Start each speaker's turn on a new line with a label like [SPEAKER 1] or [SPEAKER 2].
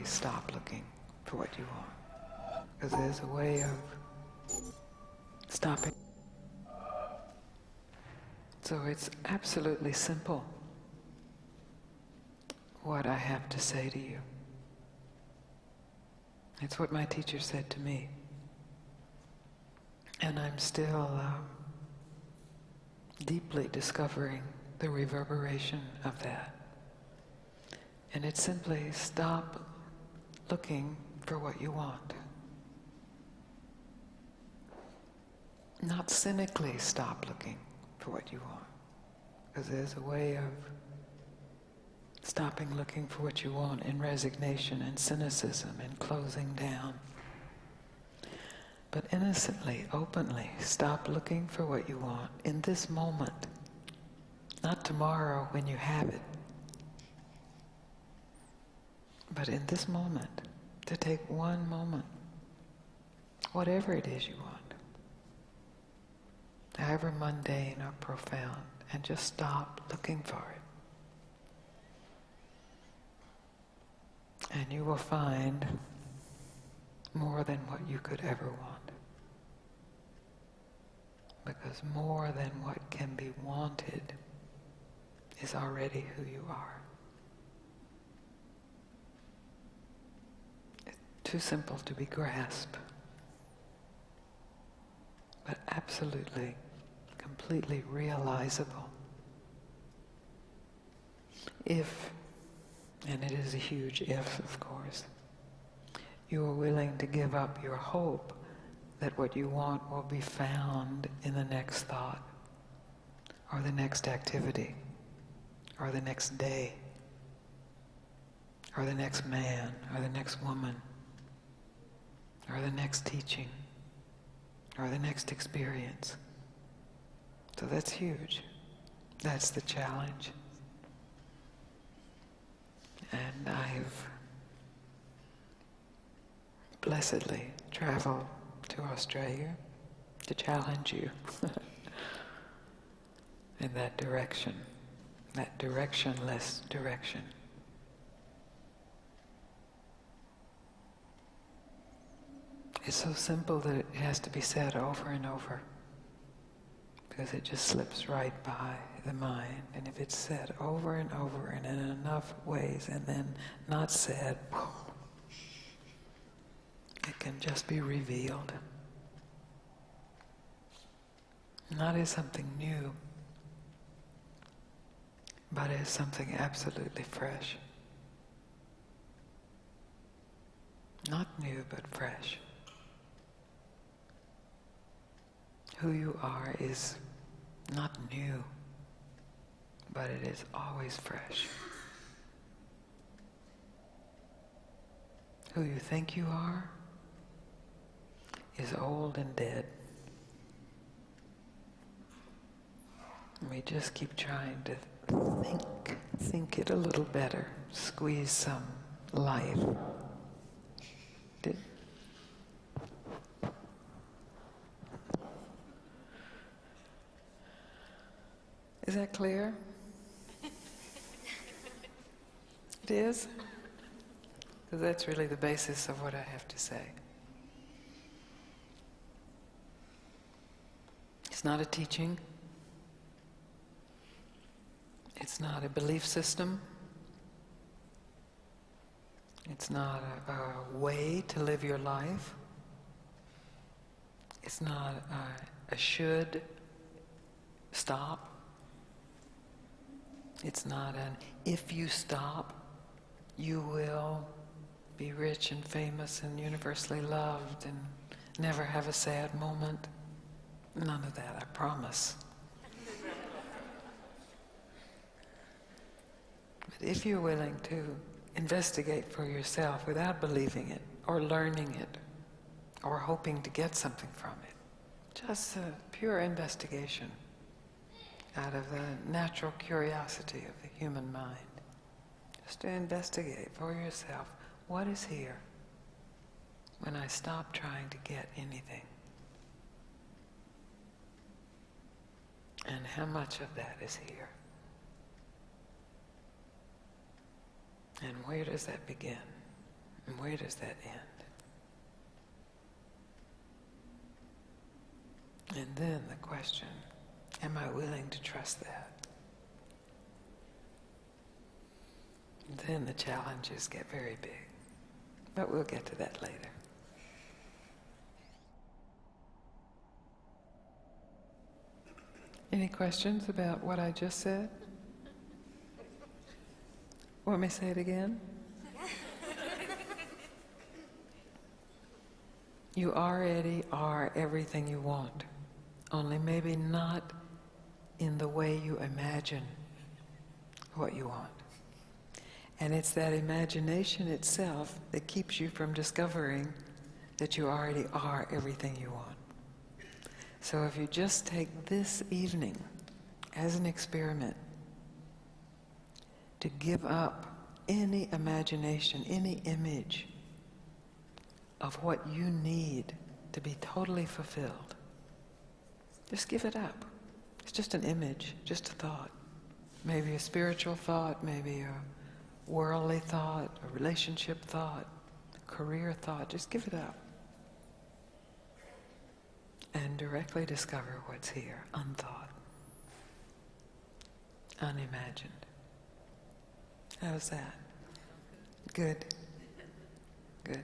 [SPEAKER 1] stop looking for what you want. Because there's a way of stopping. So it's absolutely simple what I have to say to you. It's what my teacher said to me. And I'm still deeply discovering the reverberation of that. And it's simply stop looking for what you want. Not cynically stop looking for what you want. Because there's a way of stopping looking for what you want in resignation and cynicism and closing down. But innocently, openly, stop looking for what you want in this moment. Not tomorrow when you have it. But in this moment, to take one moment, whatever it is you want, however mundane or profound, and just stop looking for it. And you will find more than what you could ever want. Because more than what can be wanted is already who you are. It's too simple to be grasped, but absolutely, completely realizable. If, and it is a huge if, of course, you are willing to give up your hope that what you want will be found in the next thought, or the next activity, or the next day, or the next man, or the next woman, or the next teaching, or the next experience. So that's huge. That's the challenge. And I've blessedly traveled to Australia to challenge you in that direction, that directionless direction. It's so simple that it has to be said over and over, because it just slips right by the mind. And if it's said over and over and in enough ways and then not said, it can just be revealed. Not as something new, but as something absolutely fresh. Not new, but fresh. Who you are is not new, but it is always fresh. Who you think you are is old and dead. We just keep trying to think it a little better, squeeze some life. Is that clear? It is? Because that's really the basis of what I have to say. It's not a teaching. It's not a belief system. It's not a way to live your life. It's not a should stop. It's not an if you stop, you will be rich and famous and universally loved and never have a sad moment. None of that, I promise. But if you're willing to investigate for yourself without believing it or learning it or hoping to get something from it, just a pure investigation out of the natural curiosity of the human mind, just to investigate for yourself, what is here when I stop trying to get anything? And how much of that is here? And where does that begin? And where does that end? And then the question, am I willing to trust that? And then the challenges get very big. But we'll get to that later. Any questions about what I just said? Want me to say it again? You already are everything you want, only maybe not in the way you imagine what you want. And it's that imagination itself that keeps you from discovering that you already are everything you want. So if you just take this evening as an experiment to give up any imagination, any image of what you need to be totally fulfilled, just give it up. It's just an image, just a thought. Maybe a spiritual thought, maybe a worldly thought, a relationship thought, a career thought. Just give it up. And directly discover what's here, unthought, unimagined. How's that? Good. Good.